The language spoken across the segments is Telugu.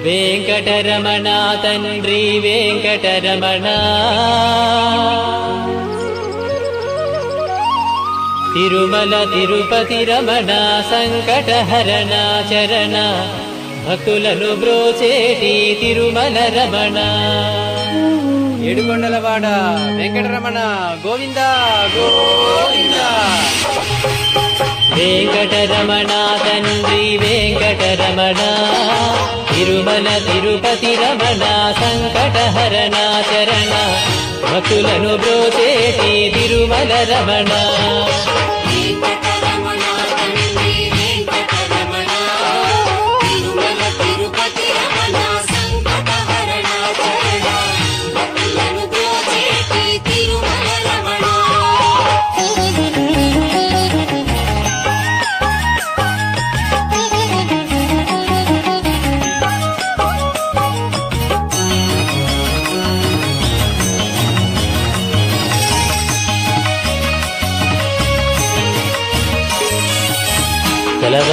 వెంకటరమణ తండ్రి వెంకటరమణ తిరుమల తిరుపతి రమణ సంకటహరణ చరణ భక్తులను బ్రోచేటి తిరుమల రమణ ఏడుకొండలవాడ వెంకటరమణ గోవింద గోవింద. వెంకటరమణ తండ్రి వెంకటరమణ తిరుమల తిరుపతి రమణ సంకటహరణ చరణ భక్తులను బ్రోచేటి తిరుమల రమణ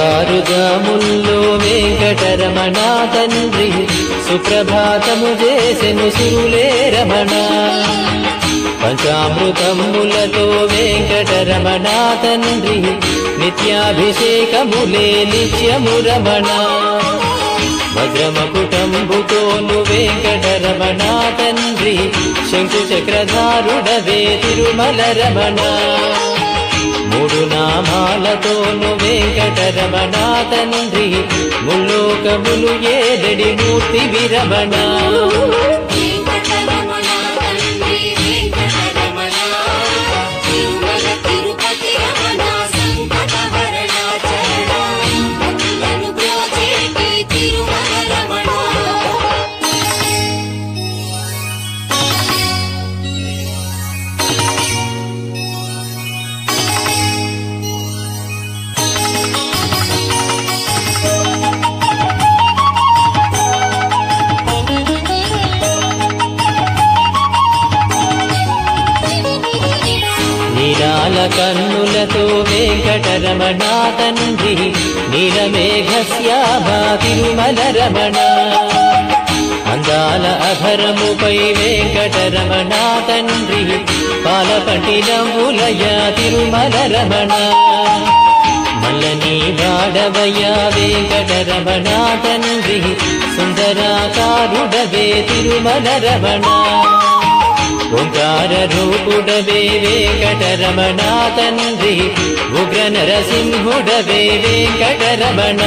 కలవారుజాముల్లో వెంకటరమణ తండ్రి సుప్రభాతము చేసెను సురులే రమణ పంచామృతములతో వెంకటరమణ తండ్రి నిత్యాభిషేకములే నిత్యము రమణ భద్రమకుటంబుతోను వెంకటరమణ తండ్రి శంకు చక్రధారుడవే తిరుమల రమణ మూడు నామాలతోను వెంకటరమణ తండ్రి ముల్లోకములు ఏడడి మూర్తి విరమణ నీలాల కన్నులతో వెంకటరమణ తండ్రి నీలమేఘశ్యామ తిరుమల రమణ అందాల అధరముపై వెంకటరమణ తండ్రి పాలపటి నవ్వులయ తిరుమల రమణ మల్లని వాడవయ వెంకటరమణ తండ్రి సుందరాకారుడవే తిరుమల రమణ ఓంకార రూపుడవే వెంకటరమణ తండ్రి ఉగ్ర నరసింహుడవే వెంకటరమణ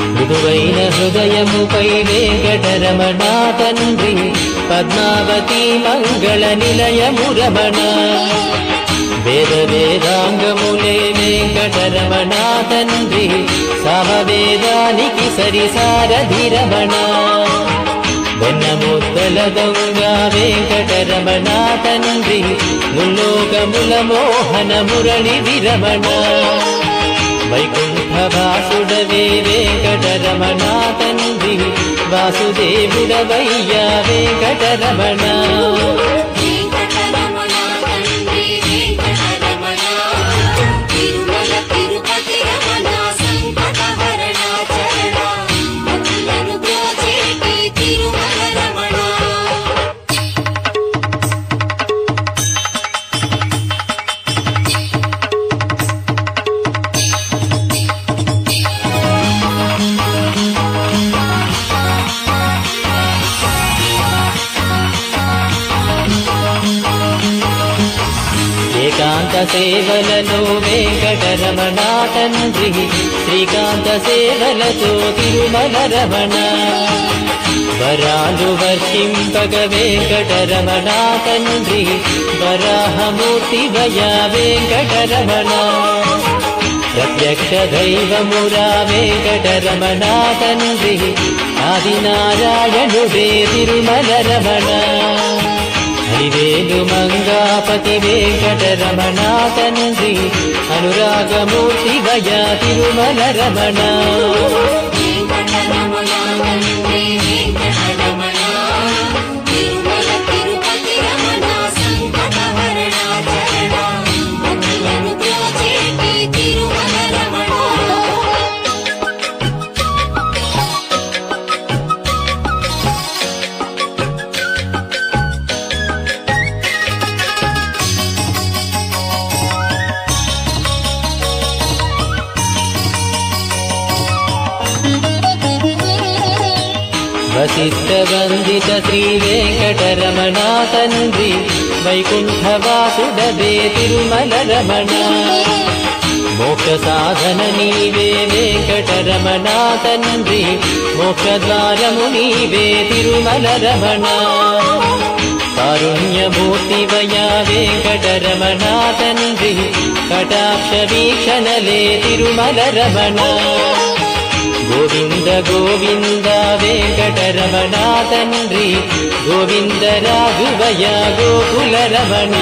మృదువైన హృదయముపై వెంకటరమణ తండ్రి పద్మావతి మంగళ నిలయము రమణ వేద వేదాంగములే వెంకటరమణ తండ్రి సామవేదానికి సరిసారథి రమణ వెన్నముద్దల దొంగ వెంకటరమణ తండ్రి ముల్లోకముల మోహన మురళి విరమణ వైకుంఠ వాసుడవే వెంకటరమణ తండ్రి వాసుదేవుడవయ్యా వెంకటరమణ ఏకాంత సేవలలో వెంకటరమణ తండ్రి శ్రీకాంత సేవలతో తిరుమల రమణ వరాలు వర్షింపగ వెంకటరమణ తండ్రి వరాహమూర్తి వయ వెంకటరమణ ప్రత్యక్ష దైవమురా వెంకటరమణ తండ్రి ఆదినారాయణుడే తిరుమల రమణ హరివేలు మంగాపతి వెంకటరమణ తండ్రి అనురాగమూర్తి వయ తిరుమల రమణ వశిష్ఠ వందిత శ్రీ వెంకటరమణ తండ్రి వైకుంఠవాసుడవే తిరుమల రమణ మోక్ష సాధన నీవే వెంకటరమణ తండ్రి మోక్షద్వారము నీవే తిరుమల రమణ కారుణ్యమూర్తి వయా వెంకటరమణ తండ్రి కటాక్ష వీక్షణలే తిరుమల రమణ గోవింద గోవింద వెంకటరమణ తండ్రి గోవింద రాఘవయ గోకుల రమణ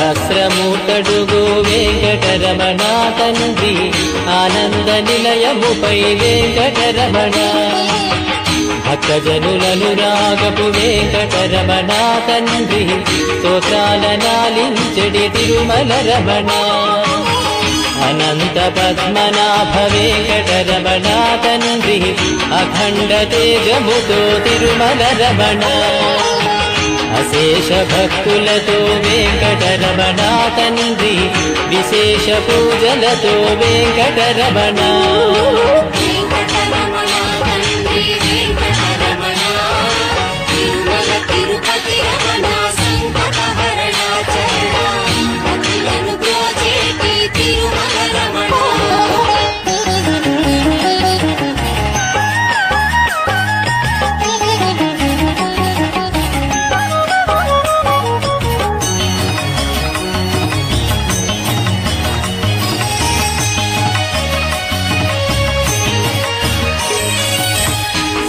సహస్రమూర్తడుగో వెంకటరమణ తండ్రి ఆనంద నిలయముపై వెంకటరమణ భక్తజనులను రాగపు వెంకటరమణ తండ్రి స్తోత్రాల నాలించెడి తిరుమల రమణ అనంత పద్మనాభ వెంకటరమణ తండ్రి అఖండ తేజముతో తిరుమల రమణ అశేష భక్తులతో వెంకటరమణ తండ్రి విశేష పూజలతో వెంకటరమణ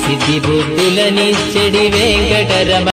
సిద్ధి బుద్ధులనిచ్చడి వెంకటరమణ